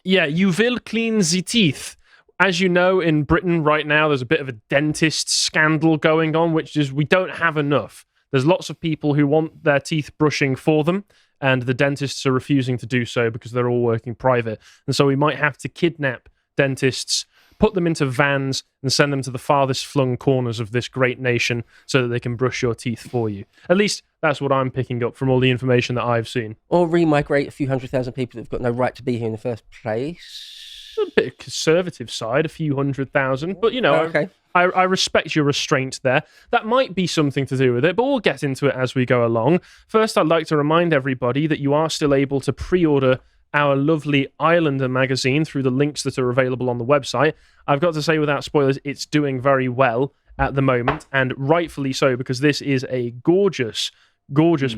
Yeah, you will clean the teeth. As you know, in Britain right now, there's a bit of a dentist scandal going on, which is we don't have enough. There's lots of people who want their teeth brushing for them, and the dentists are refusing to do so because they're all working private. And so we might have to kidnap dentists, put them into vans, and send them to the farthest flung corners of this great nation so that they can brush your teeth for you. At least that's what I'm picking up from all the information that I've seen. Or remigrate a few 100,000 people that have got no right to be here in the first place. A bit of conservative side, a few 100,000, but Okay. I respect your restraint there. That might be something to do with it, but we'll get into it as we go along. First, I'd like to remind everybody that you are still able to pre-order our lovely Islander magazine through the links that are available on the website. I've got to say, without spoilers, it's doing very well at the moment, and rightfully so, because this is a gorgeous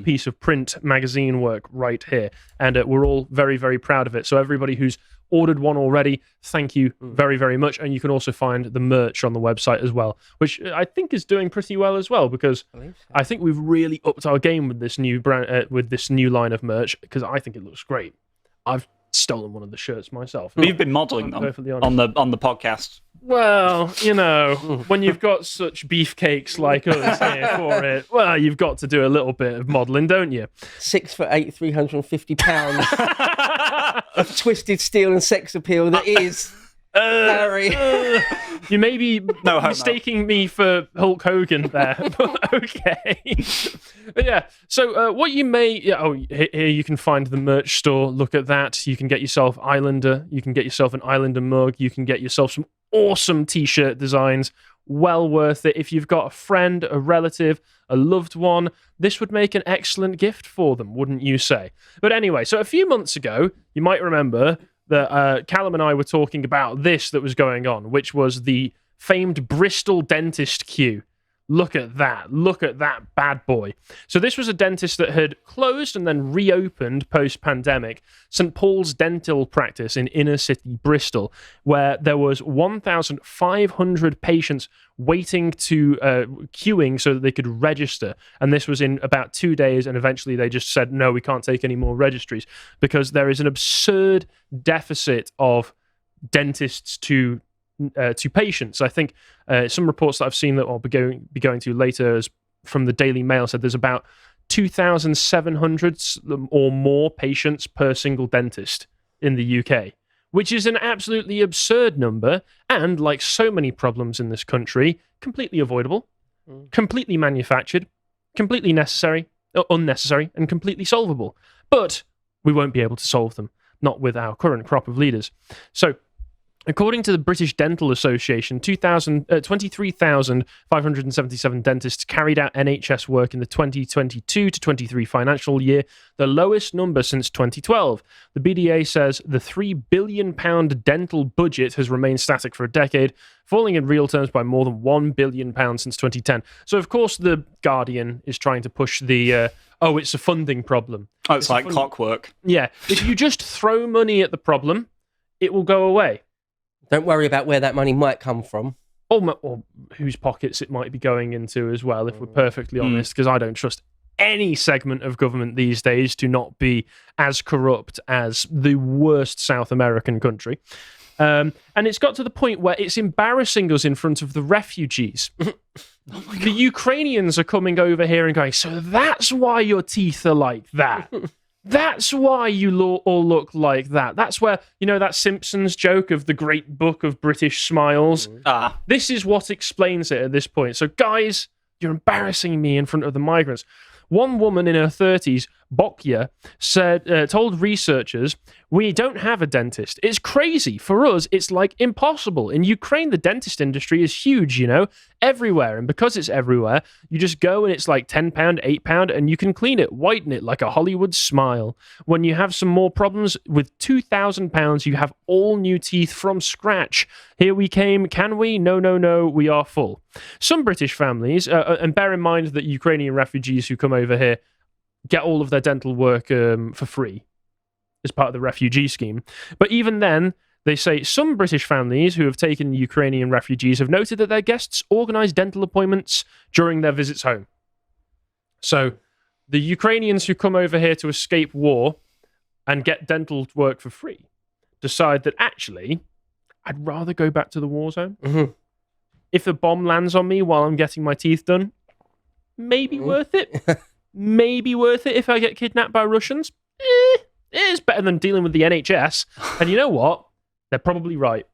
piece of print magazine work right here, and we're all very, very proud of it. So everybody who's ordered one already, thank you very, very much. And you can also find the merch on the website as well, which I think is doing pretty well as well, because I think we've really upped our game with this new brand, with this new line of merch, because I think it looks great. I've stolen one of the shirts myself. We've been modelling them on the podcast. Well, when you've got such beefcakes like us here for it, well, you've got to do a little bit of modelling, don't you? 6'8", 350 pounds of twisted steel and sex appeal that is Harry. You may be mistaking me for Hulk Hogan there, but okay. But yeah, so what you may... here you can find the merch store. Look at that. You can get yourself Islander. You can get yourself an Islander mug. You can get yourself some awesome t-shirt designs. Well worth it. If you've got a friend, a relative, a loved one, this would make an excellent gift for them, wouldn't you say? But anyway, so a few months ago, you might remember that Callum and I were talking about this that was going on, which was the famed Bristol dentist queue. Look at that. Look at that bad boy. So this was a dentist that had closed and then reopened post-pandemic, St. Paul's Dental Practice in inner city Bristol, where there was 1,500 patients waiting to queuing so that they could register. And this was in about 2 days, and eventually they just said, no, we can't take any more registries because there is an absurd deficit of dentists to patients. I think some reports that I've seen that I'll be going to later from the Daily Mail said there's about 2,700 or more patients per single dentist in the UK, which is an absolutely absurd number, and like so many problems in this country, completely avoidable, completely manufactured, completely unnecessary, and completely solvable. But we won't be able to solve them, not with our current crop of leaders. So according to the British Dental Association, 23,577 dentists carried out NHS work in the 2022 to 23 financial year, the lowest number since 2012. The BDA says the £3 billion dental budget has remained static for a decade, falling in real terms by more than £1 billion since 2010. So, of course, The Guardian is trying to push the, it's a funding problem. Oh, it's like clockwork. Yeah. If you just throw money at the problem, it will go away. Don't worry about where that money might come from. Or whose pockets it might be going into as well, if we're perfectly honest, because I don't trust any segment of government these days to not be as corrupt as the worst South American country. And it's got to the point where it's embarrassing us in front of the refugees. The Ukrainians are coming over here and going, so that's why your teeth are like that. That's why you all look like that. That's where, that Simpsons joke of the great book of British smiles. This is what explains it at this point. So, guys, you're embarrassing me in front of the migrants. One woman in her 30s, Bokya, told researchers, we don't have a dentist. It's crazy. For us, it's like impossible. In Ukraine, the dentist industry is huge, everywhere. And because it's everywhere, you just go and it's like £10, £8, and you can clean it, whiten it like a Hollywood smile. When you have some more problems with £2,000, you have all new teeth from scratch. Here we came. Can we? No, we are full. Some British families, and bear in mind that Ukrainian refugees who come over here get all of their dental work for free as part of the refugee scheme. But even then, they say some British families who have taken Ukrainian refugees have noted that their guests organise dental appointments during their visits home. So the Ukrainians who come over here to escape war and get dental work for free decide that actually, I'd rather go back to the war zone. Mm-hmm. If a bomb lands on me while I'm getting my teeth done, maybe worth it. Maybe worth it if I get kidnapped by Russians. It is better than dealing with the NHS. And you know what? They're probably right.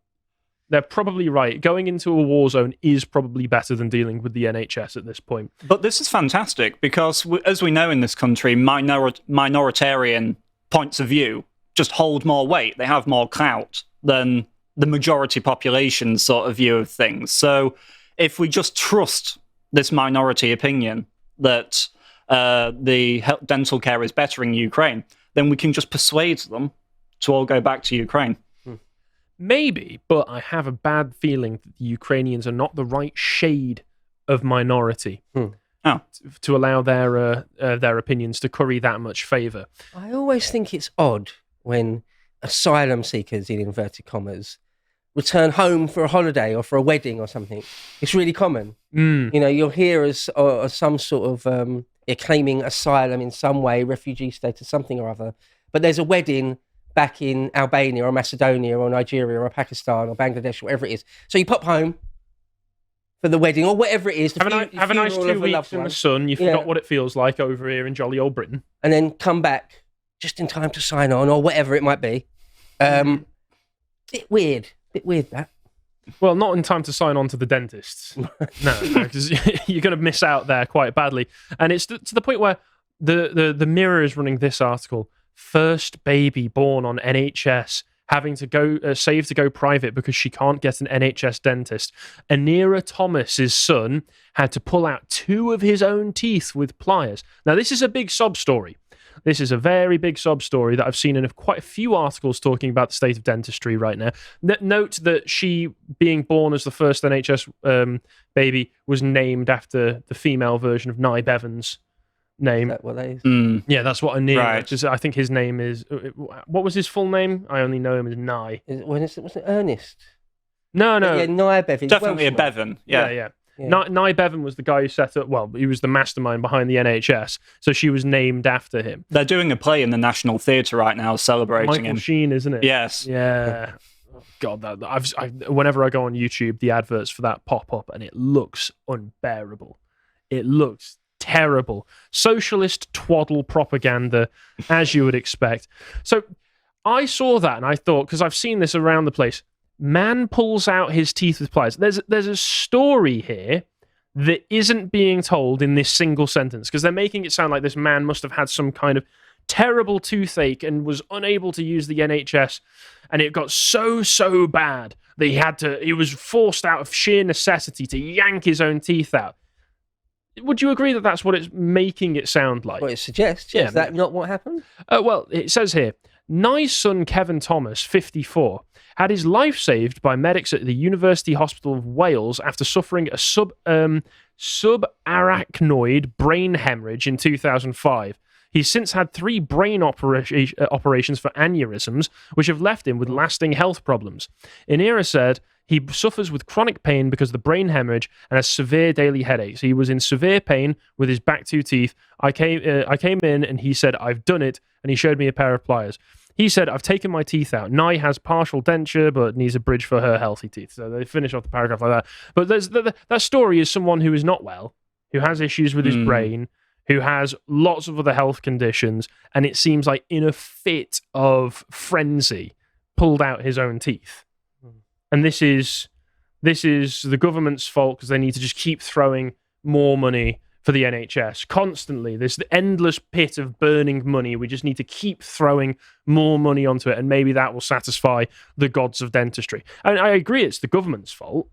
They're probably right. Going into a war zone is probably better than dealing with the NHS at this point. But this is fantastic because, as we know in this country, minoritarian points of view just hold more weight. They have more clout than the majority population sort of view of things. So if we just trust this minority opinion that the dental care is better in Ukraine, then we can just persuade them to all go back to Ukraine. Maybe, but I have a bad feeling that the Ukrainians are not the right shade of minority to allow their opinions to curry that much favour. I always think it's odd when asylum seekers, in inverted commas, return home for a holiday or for a wedding or something. It's really common. You know, you'll hear as some sort of claiming asylum in some way, refugee status, something or other. But there's a wedding back in Albania or Macedonia or Nigeria or Pakistan or Bangladesh, whatever it is. So you pop home for the wedding or whatever it is. Have a nice 2 weeks in the sun. You forgot what it feels like over here in jolly old Britain. And then come back just in time to sign on or whatever it might be. Bit weird that. Well, not in time to sign on to the dentists. No, because you're going to miss out there quite badly. And it's to the point where the Mirror is running this article. First baby born on NHS having to go save to go private because she can't get an NHS dentist. Anira Thomas's son had to pull out 2 of his own teeth with pliers. Now, this is a big sob story. This is a very big sob story that I've seen in quite a few articles talking about the state of dentistry right now. Note that she, being born as the first NHS baby, was named after the female version of Nye Bevan's name. Is that what that is? Yeah, that's what I knew. Right. I think his name is... What was his full name? I only know him as Nye. Was it Ernest? No. Yeah, Nye Bevan. Definitely a Bevan. Yeah. Nye Bevan was the guy who set up... Well, he was the mastermind behind the NHS, so she was named after him. They're doing a play in the National Theatre right now celebrating Michael him. Sheen, isn't it? Yes. Yeah. Oh, God, whenever I go on YouTube, the adverts for that pop up, and it looks unbearable. It looks terrible. Socialist twaddle propaganda, as you would expect. So I saw that and I thought, because I've seen this around the place, man pulls out his teeth with pliers. There's a story here that isn't being told in this single sentence, because they're making it sound like this man must have had some kind of terrible toothache and was unable to use the NHS, and it got so bad that he was forced out of sheer necessity to yank his own teeth out. Would you agree that that's what it's making it sound like? Well, it suggests, yeah. Is that not what happened? Well, it says here, Nye's son Kevin Thomas, 54, had his life saved by medics at the University Hospital of Wales after suffering a subarachnoid brain hemorrhage in 2005. He's since had 3 brain operations for aneurysms, which have left him with lasting health problems. Inera said he suffers with chronic pain because of the brain hemorrhage and has severe daily headaches. He was in severe pain with his back 2 teeth. I came in and he said, "I've done it," and he showed me a pair of pliers. He said, "I've taken my teeth out. Nye has partial denture, but needs a bridge for her healthy teeth." So they finish off the paragraph like that. But that story is someone who is not well, who has issues with his brain, who has lots of other health conditions, and it seems like in a fit of frenzy, pulled out his own teeth. And this is the government's fault because they need to just keep throwing more money for the NHS constantly. There's the endless pit of burning money. We just need to keep throwing more money onto it, and maybe that will satisfy the gods of dentistry. And I agree it's the government's fault,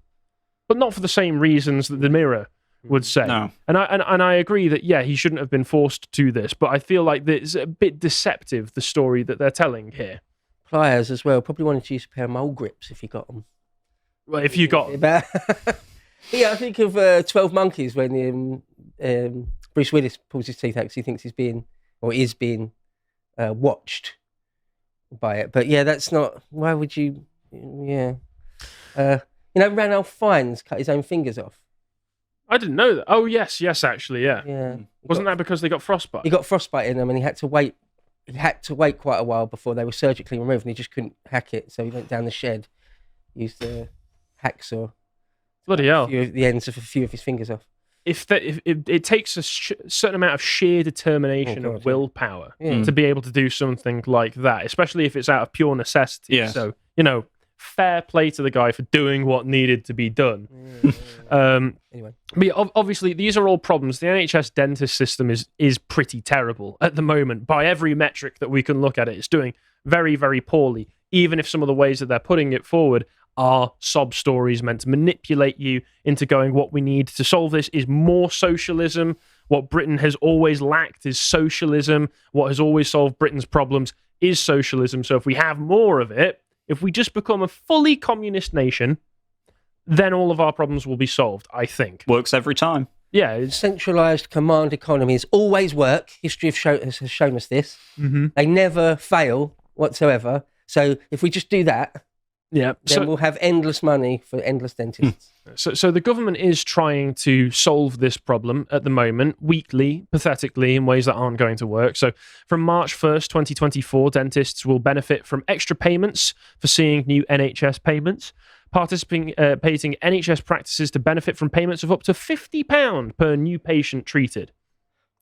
but not for the same reasons that the Mirror would say. No. And I agree that, yeah, he shouldn't have been forced to do this, but I feel like it's a bit deceptive, the story that they're telling here. Pliers as well. Probably wanted to use a pair of mole grips if you got them. Well, if you got them. Yeah, I think of 12 Monkeys when Bruce Willis pulls his teeth out because he thinks is being watched by it. But yeah, that's not... Why would you... Yeah. Ranulph Fiennes cut his own fingers off. I didn't know that. Oh, yes, actually, yeah. Yeah. Wasn't that because they got frostbite? He got frostbite in them and he had to wait he had to wait quite a while before they were surgically removed, and he just couldn't hack it. So he went down the shed, used the hacksaw. Bloody hell. The ends of a few of his fingers off. If it takes a certain amount of sheer determination and willpower to be able to do something like that, especially if it's out of pure necessity. Yeah. So, fair play to the guy for doing what needed to be done. Anyway. But obviously, these are all problems. The NHS dentist system is pretty terrible at the moment. By every metric that we can look at it, it's doing very, very poorly, even if some of the ways that they're putting it forward are sob stories meant to manipulate you into going, what we need to solve this is more socialism. What Britain has always lacked is socialism. What has always solved Britain's problems is socialism. So if we have more of it, if we just become a fully communist nation, then all of our problems will be solved, I think. Works every time. Yeah. Centralised command economies always work. History has shown us this. Mm-hmm. They never fail whatsoever. So if we just do that, then we'll have endless money for endless dentists. So the government is trying to solve this problem at the moment, weakly, pathetically, in ways that aren't going to work. So from March 1st, 2024, dentists will benefit from extra payments for seeing new NHS payments. Participating NHS practices to benefit from payments of up to £50 per new patient treated.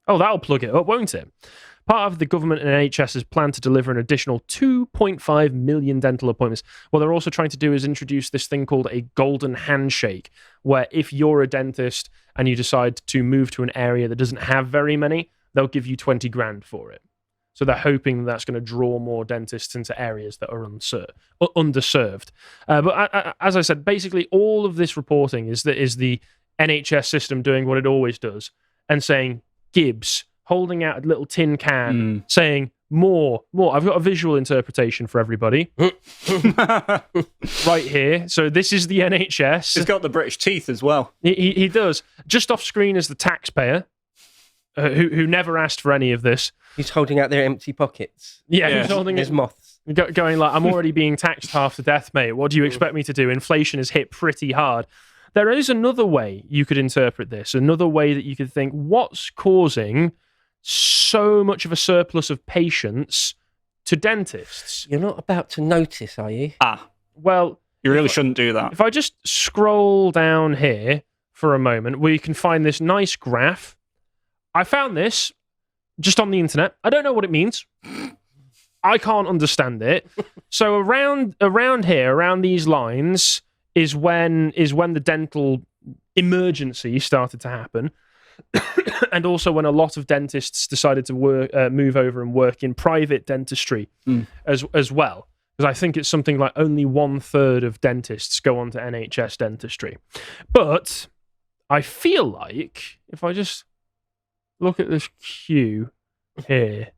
Oh, that'll plug it up, won't it? Part of the government and NHS's plan to deliver an additional 2.5 million dental appointments. What they're also trying to do is introduce this thing called a golden handshake, where if you're a dentist and you decide to move to an area that doesn't have very many, they'll give you 20 grand for it. So they're hoping that's going to draw more dentists into areas that are underserved. But as I said, basically all of this reporting is the NHS system doing what it always does and saying, Gibbs, holding out a little tin can, saying, more. I've got a visual interpretation for everybody. Right here. So this is the NHS. He's got the British teeth as well. He does. Just off screen is the taxpayer, who never asked for any of this. He's holding out their empty pockets. Yeah. He's holding his moths. Going like, I'm already being taxed half to death, mate. What do you expect me to do? Inflation has hit pretty hard. There is another way you could interpret this, another way that you could think, what's causing so much of a surplus of patients to dentists? You're not about to notice, are you? Well, you really shouldn't do that. If I just scroll down here for a moment, where you can find this nice graph. I found this just on the internet. I don't know what it means. I can't understand it. So around here, around these lines, is when the dental emergency started to happen. And also when a lot of dentists decided to move over and work in private dentistry as well. Because I think it's something like only 1/3 of dentists go on to NHS dentistry. But I feel like if I just look at this queue here,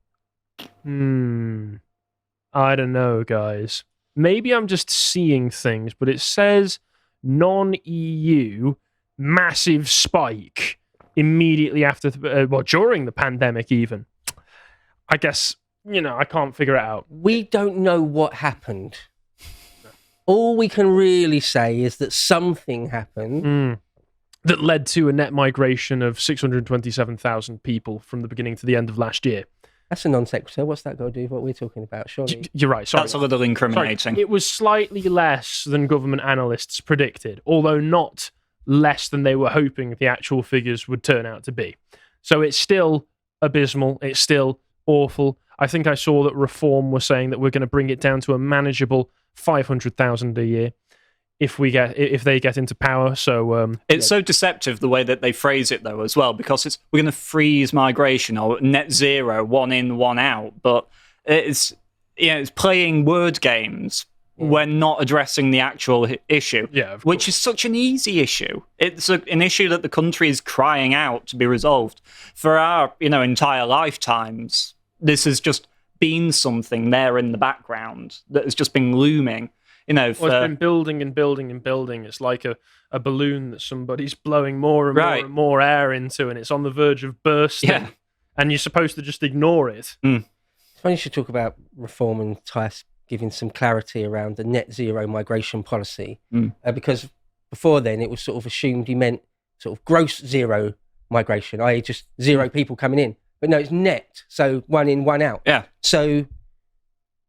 I don't know, guys. Maybe I'm just seeing things, but it says non-EU massive spike immediately after, during the pandemic even. I guess, I can't figure it out. We don't know what happened. All we can really say is that something happened. That led to a net migration of 627,000 people from the beginning to the end of last year. That's a non sequitur. What's that got to do with what we're talking about? Surely. You're right. Sorry. That's a little incriminating. Sorry. It was slightly less than government analysts predicted, although not less than they were hoping the actual figures would turn out to be. So it's still abysmal. It's still awful. I think I saw that Reform was saying that we're going to bring it down to a manageable 500,000 a year if they get into power. So it's so deceptive the way that they phrase it though as well, because we're going to freeze migration or net zero, one in, one out, but it's playing word games when not addressing the actual issue, which is such an easy issue. It's an issue that the country is crying out to be resolved for our entire lifetimes. This has just been something there in the background that has just been looming. It's been building and building and building. It's like a balloon that somebody's blowing more and more and more air into, and it's on the verge of bursting. And you're supposed to just ignore it. It's funny you should talk about Reform and Tice giving some clarity around the net zero migration policy, because before then it was sort of assumed he meant sort of gross zero migration, i.e. just zero people coming in. but no, it's net. So 1 in, 1 out. Yeah. So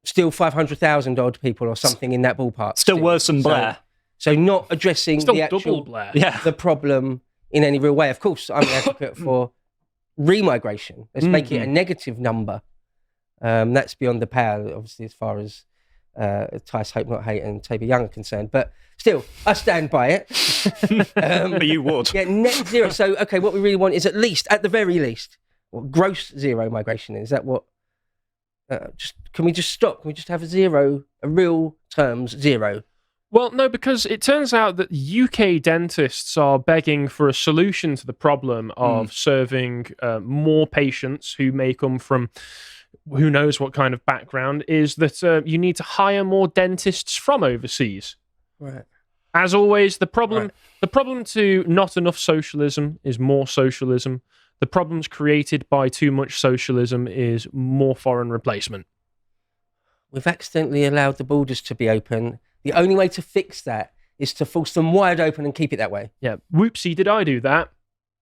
still 500,000 odd people or something in that ballpark. Still worse than Blair. So not addressing Still the double actual Blair. the problem in any real way. Of course, I'm an advocate for remigration. Let's make it a negative number. That's beyond the pale, obviously, as far as Tice Hope Not Hate and Tabor Young are concerned. But still, I stand by it. But you would. Yeah, net zero. So, okay, what we really want is at the very least, what gross zero migration is. That what? Can we just stop? Can we just have a real terms zero? Well, no, because it turns out that UK dentists are begging for a solution to the problem of serving more patients who may come from who knows what kind of background, is that you need to hire more dentists from overseas. Right. As always, the problem to not enough socialism is more socialism. The problems created by too much socialism is more foreign replacement. We've accidentally allowed the borders to be open. The only way to fix that is to force them wide open and keep it that way. Yeah, whoopsie, did I do that?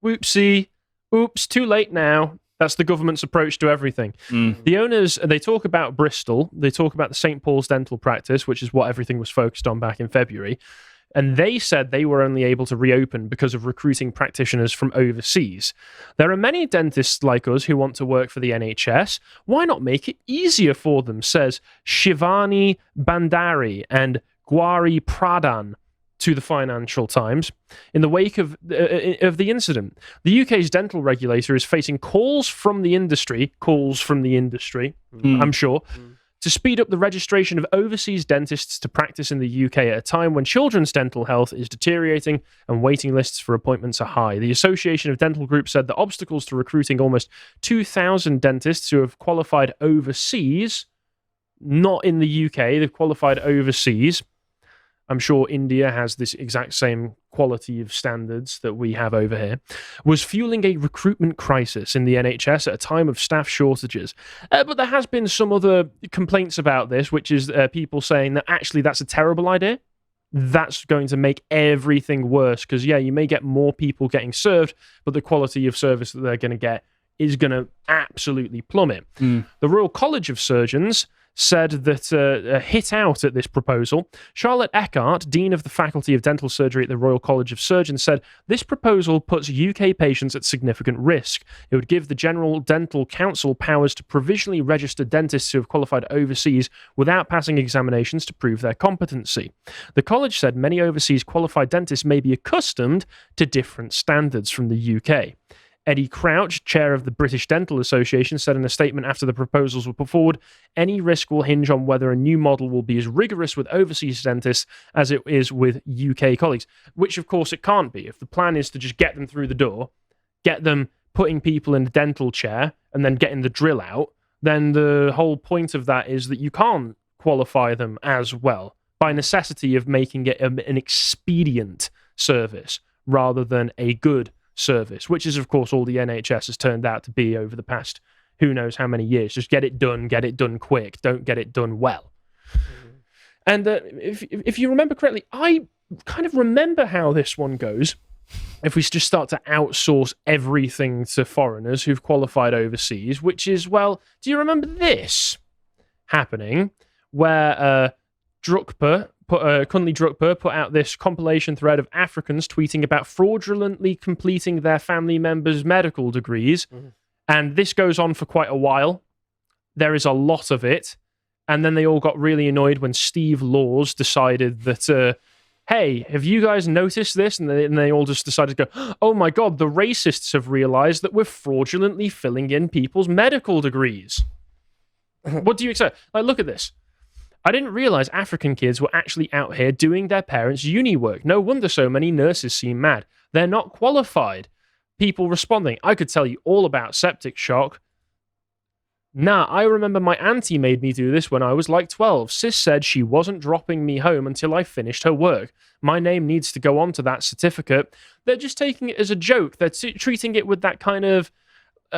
Whoopsie. Oops, too late now. That's the government's approach to everything. The owners, they talk about Bristol. They talk about the St. Paul's dental practice, which is what everything was focused on back in February. And they said they were only able to reopen because of recruiting practitioners from overseas. There are many dentists like us who want to work for the NHS. Why not make it easier for them, says Shivani Bandari and Gwari Pradhan to the Financial Times. In the wake of the incident, the UK's dental regulator is facing calls from the industry, I'm sure, to speed up the registration of overseas dentists to practice in the UK at a time when children's dental health is deteriorating and waiting lists for appointments are high. The Association of Dental Groups said that obstacles to recruiting almost 2,000 dentists who have qualified overseas, not in the UK, they've qualified overseas. I'm sure India has this exact same quality of standards that we have over here, was fueling a recruitment crisis in the NHS at a time of staff shortages. But there has been some other complaints about this, which is people saying that actually that's a terrible idea. That's going to make everything worse because, yeah, you may get more people getting served, but the quality of service that they're going to get is going to absolutely plummet. The Royal College of Surgeons said that hit out at this proposal. Charlotte Eckhart, Dean of the Faculty of Dental Surgery at the Royal College of Surgeons, said this proposal puts UK patients at significant risk. It would give the General Dental Council powers to provisionally register dentists who have qualified overseas without passing examinations to prove their competency. The college said many overseas qualified dentists may be accustomed to different standards from the UK. Eddie Crouch, chair of the British Dental Association, said in a statement after the proposals were put forward, any risk will hinge on whether a new model will be as rigorous with overseas dentists as it is with UK colleagues, which of course it can't be. If the plan is to just get them through the door, get them putting people in a dental chair and then getting the drill out, then the whole point of that is that you can't qualify them as well by necessity of making it an expedient service rather than a good service, which is of course all the NHS has turned out to be over the past who knows how many years. Just get it done quick, don't get it done well. And if you remember correctly, I kind of remember how this one goes. If we just start to outsource everything to foreigners who've qualified overseas, which is, well, do you remember this happening where Kunli Drukpa put out this compilation thread of Africans tweeting about fraudulently completing their family members' medical degrees. And this goes on for quite a while. There is a lot of it. And then they all got really annoyed when Steve Laws decided that, hey, have you guys noticed this? And they all just decided to go, oh my God, the racists have realized that we're fraudulently filling in people's medical degrees. What do you expect? Like, look at this. I didn't realize African kids were actually out here doing their parents' uni work. No wonder so many nurses seem mad. They're not qualified. People responding, I could tell you all about septic shock. Nah, I remember my auntie made me do this when I was like 12. Sis said she wasn't dropping me home until I finished her work. My name needs to go on to that certificate. They're just taking it as a joke. They're treating it with that kind of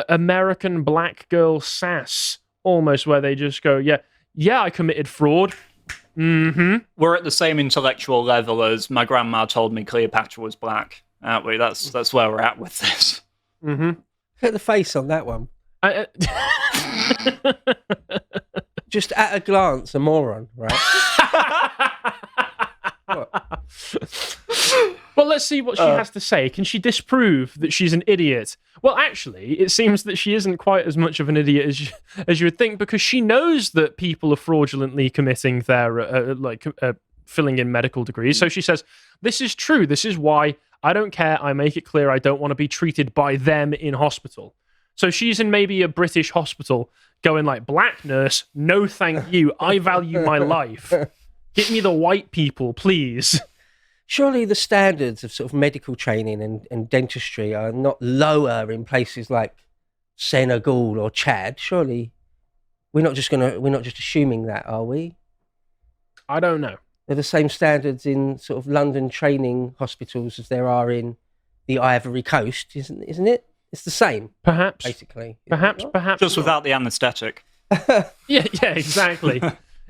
American black girl sass, almost, where they just go, yeah, I committed fraud. We're at the same intellectual level as my grandma told me Cleopatra was black, aren't we? That's where we're at with this. Look at the face on that one. Just at a glance, a moron, right? Well, let's see what she has to say. Can she disprove that she's an idiot? Well, actually, it seems that she isn't quite as much of an idiot as you would think, because she knows that people are fraudulently committing their filling in medical degrees. So she says, "This is true. This is why I don't care. I make it clear I don't want to be treated by them in hospital." So she's in maybe a British hospital, going like, "Black nurse, no, thank you. I value my life. Get me the white people, please." Surely the standards of sort of medical training and dentistry are not lower in places like Senegal or Chad. Surely we're not just assuming that, are we? I don't know. They're the same standards in sort of London training hospitals as there are in the Ivory Coast, isn't it? It's the same, perhaps. Basically, perhaps just not. Without the anaesthetic. yeah, exactly.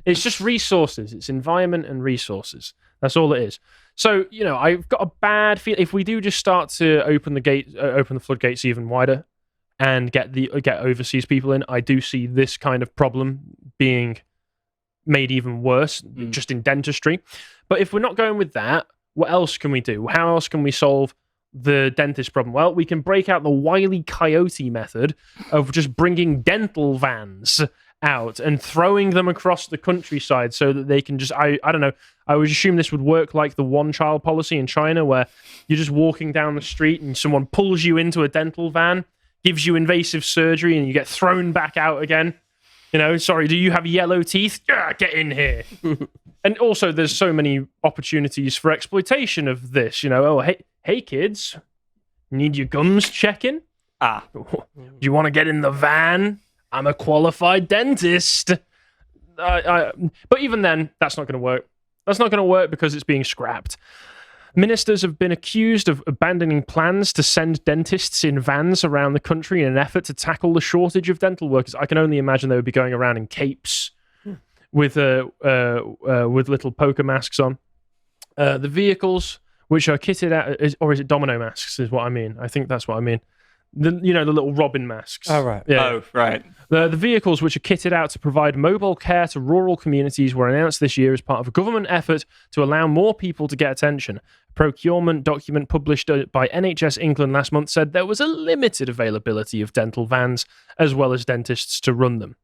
It's just resources. It's environment and resources. That's all it is. So, I've got a bad feel if we do just start to open the floodgates even wider, and get overseas people in. I do see this kind of problem being made even worse, just in dentistry. But if we're not going with that, what else can we do? How else can we solve the dentist problem? Well, we can break out the Wile E. Coyote method of just bringing dental vans out and throwing them across the countryside so that they can just, I don't know, I would assume this would work like the one-child policy in China, where you're just walking down the street and someone pulls you into a dental van, gives you invasive surgery, and you get thrown back out again. Sorry, do you have yellow teeth? Yeah, get in here. And also, there's so many opportunities for exploitation of this. Hey kids, need your gums checking? Do you want to get in the van? I'm a qualified dentist. But even then, that's not going to work. That's not going to work because it's being scrapped. Ministers have been accused of abandoning plans to send dentists in vans around the country in an effort to tackle the shortage of dental workers. I can only imagine they would be going around in capes with little poker masks on. The vehicles, which are kitted out, or is it domino masks, is what I mean. I think that's what I mean. The little Robin masks. Oh, right. Yeah. Oh, right. The vehicles, which are kitted out to provide mobile care to rural communities, were announced this year as part of a government effort to allow more people to get attention. A procurement document published by NHS England last month said there was a limited availability of dental vans as well as dentists to run them.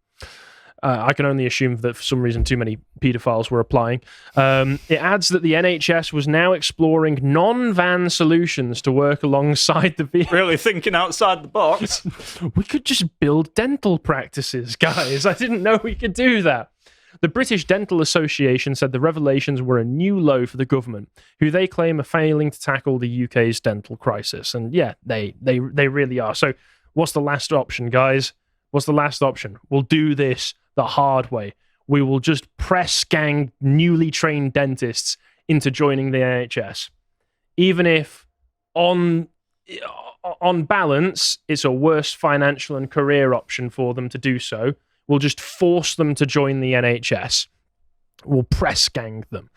I can only assume that for some reason too many paedophiles were applying. It adds that the NHS was now exploring non-van solutions to work alongside the vehicle. Really thinking outside the box. We could just build dental practices, guys. I didn't know we could do that. The British Dental Association said the revelations were a new low for the government, who they claim are failing to tackle the UK's dental crisis. And yeah, they really are. So what's the last option, guys? What's the last option? We'll do this the hard way. We will just press gang newly trained dentists into joining the NHS. Even if on balance, it's a worse financial and career option for them to do so. We'll just force them to join the NHS. We'll press gang them.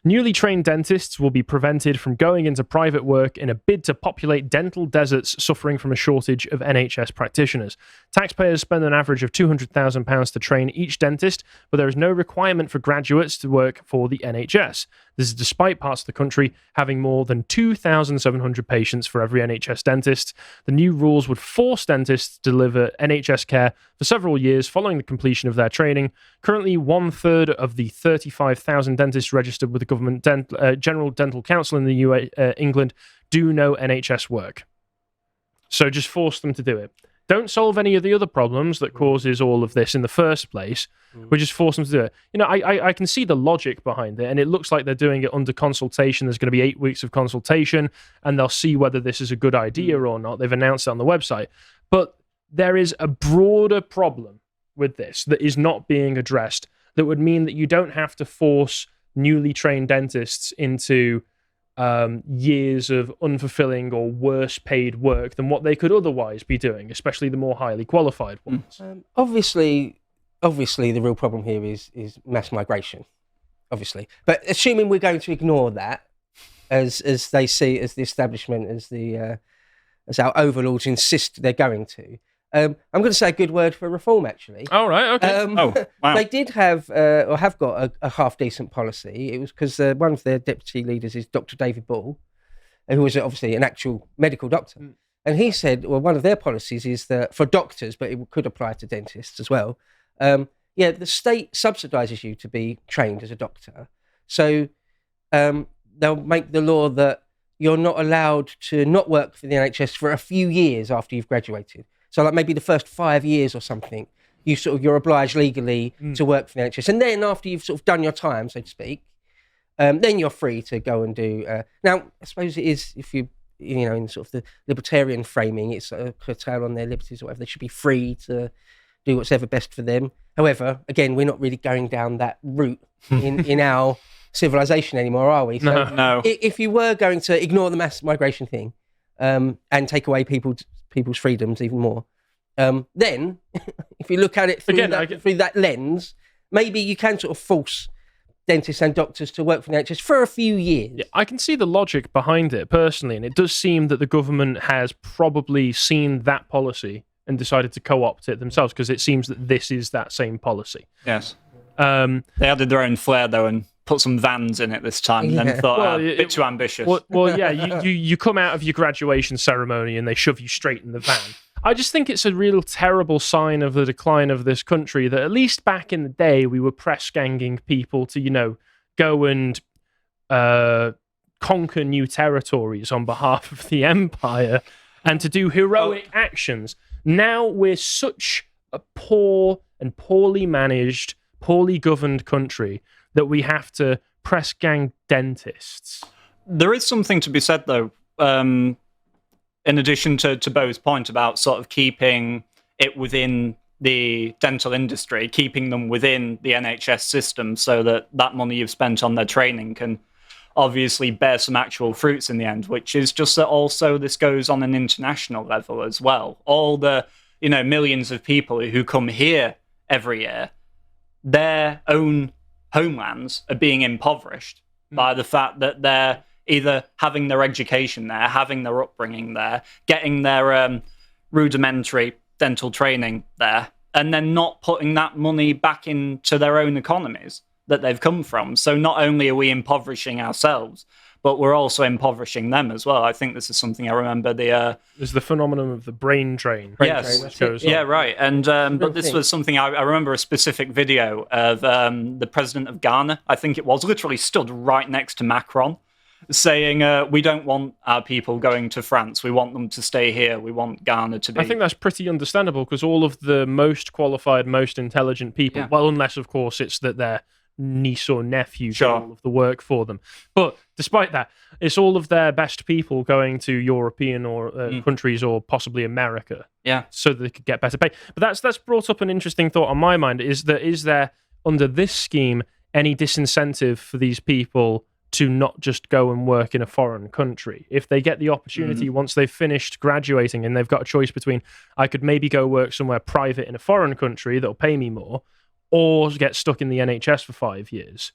Newly trained dentists will be prevented from going into private work in a bid to populate dental deserts suffering from a shortage of NHS practitioners. Taxpayers spend an average of £200,000 to train each dentist, but there is no requirement for graduates to work for the NHS. This is despite parts of the country having more than 2,700 patients for every NHS dentist. The new rules would force dentists to deliver NHS care for several years following the completion of their training. Currently, 1/3 of the 35,000 dentists registered with the government General Dental Council in the England do no NHS work. So just force them to do it. Don't solve any of the other problems that causes all of this in the first place. We just force them to do it. I can see the logic behind it, and it looks like they're doing it under consultation. There's going to be 8 weeks of consultation, and they'll see whether this is a good idea or not. They've announced it on the website. But there is a broader problem with this that is not being addressed that would mean that you don't have to force newly trained dentists into years of unfulfilling or worse paid work than what they could otherwise be doing, especially the more highly qualified ones. Obviously, the real problem here is mass migration, obviously. But assuming we're going to ignore that, as they see, as the establishment, as our overlords insist they're going to, I'm going to say a good word for reform, actually. All right, okay. Oh, wow. They did have, or have got, a half-decent policy. It was because one of their deputy leaders is Dr. David Ball, who was obviously an actual medical doctor. And he said, well, one of their policies is that for doctors, but it could apply to dentists as well, the state subsidises you to be trained as a doctor. So they'll make the law that you're not allowed to not work for the NHS for a few years after you've graduated. So like maybe the first 5 years or something, you're obliged legally to work for the NHS. And then after you've sort of done your time, so to speak, then you're free to go and do... now, I suppose it is, if in sort of the libertarian framing, it's a curtail on their liberties or whatever. They should be free to do what's ever best for them. However, again, we're not really going down that route in our civilization anymore, are we? So No. If you were going to ignore the mass migration thing and take away people's freedoms even more, then if you look at it through that lens, maybe you can sort of force dentists and doctors to work for the NHS for a few years. Yeah, I can see the logic behind it personally, and it does seem that the government has probably seen that policy and decided to co-opt it themselves, because it seems that this is that same policy. Yes. They added their own flair, though, and put some vans in it this time, and thought, a bit too ambitious. Well, yeah, you come out of your graduation ceremony and they shove you straight in the van. I just think it's a real terrible sign of the decline of this country that at least back in the day we were press-ganging people to, go and conquer new territories on behalf of the empire and to do heroic actions. Now we're such a poor and poorly managed, poorly governed country that we have to press-gang dentists. There is something to be said, though, in addition to Beau's point about sort of keeping it within the dental industry, keeping them within the NHS system so that money you've spent on their training can obviously bear some actual fruits in the end, which is just that also this goes on an international level as well. All the, millions of people who come here every year, their own homelands are being impoverished by the fact that they're either having their education there, having their upbringing there, getting their rudimentary dental training there, and then not putting that money back into their own economies that they've come from. So not only are we impoverishing ourselves, but we're also impoverishing them as well. I think this is something I remember there's the phenomenon of the brain drain. Yeah, right. And but this was something I remember a specific video of the president of Ghana, I think it was, literally stood right next to Macron, saying, we don't want our people going to France. We want them to stay here. We want Ghana to be... I think that's pretty understandable, because all of the most qualified, most intelligent people, well, unless, of course, it's that they're niece or nephew do all of the work for them. But despite that, it's all of their best people going to European or countries or possibly America, so that they could get better pay. But that's brought up an interesting thought on my mind, is there, under this scheme, any disincentive for these people to not just go and work in a foreign country? If they get the opportunity once they've finished graduating and they've got a choice between, I could maybe go work somewhere private in a foreign country that'll pay me more, or get stuck in the NHS for 5 years.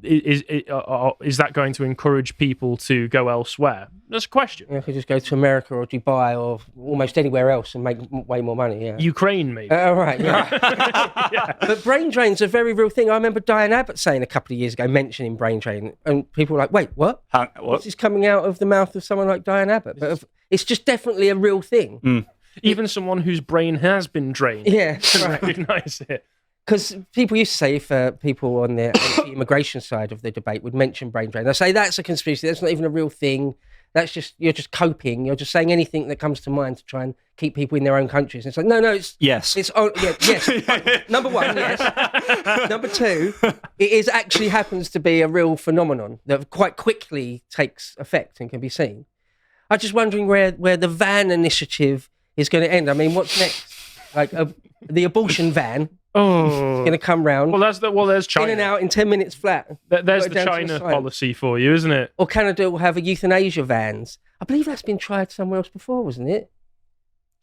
Is that going to encourage people to go elsewhere? That's a question. You could just go to America or Dubai or almost anywhere else and make way more money. Yeah. Ukraine, maybe. Right, yeah. But brain drain's a very real thing. I remember Diane Abbott saying a couple of years ago, mentioning brain drain, and people were like, wait, what? What's this coming out of the mouth of someone like Diane Abbott? But it's just definitely a real thing. Even someone whose brain has been drained. Yeah, right. Recognise it. Because people used to say, if people on the anti-immigration side of the debate would mention brain drain, they'll say that's a conspiracy, that's not even a real thing, you're just coping, you're just saying anything that comes to mind to try and keep people in their own countries. And it's like, no, it's... Yes. Yes. Number one, yes. Number two, it actually happens to be a real phenomenon that quite quickly takes effect and can be seen. I'm just wondering where the van initiative is going to end. I mean, what's next? Like the abortion van... Oh, going to come round. There's China. In and out in 10 minutes flat. There's the China policy for you, isn't it? Or Canada will have a euthanasia vans. I believe that's been tried somewhere else before, wasn't it?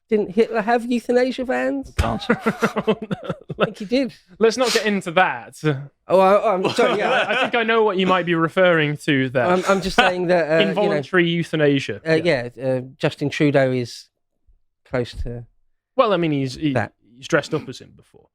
Didn't Hitler have euthanasia vans? Can't. I think he did. Let's not get into that. I'm sorry. Yeah. I think I know what you might be referring to there. I'm just saying that involuntary euthanasia. Justin Trudeau is close to Well, I mean, he's dressed up as him before.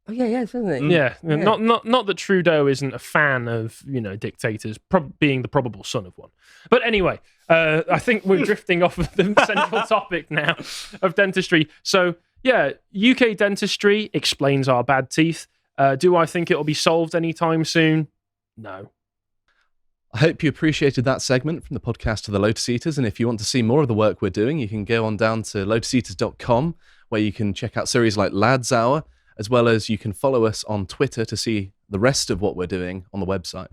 Oh yeah, yes, isn't it? Yeah. Not that Trudeau isn't a fan of dictators, being the probable son of one. But anyway, I think we're drifting off of the central topic now of dentistry. So yeah, UK dentistry explains our bad teeth. Do I think it'll be solved anytime soon? No. I hope you appreciated that segment from the podcast of the Lotus Eaters. And if you want to see more of the work we're doing, you can go on down to lotuseaters.com, where you can check out series like Lads Hour, as well as you can follow us on Twitter to see the rest of what we're doing on the website.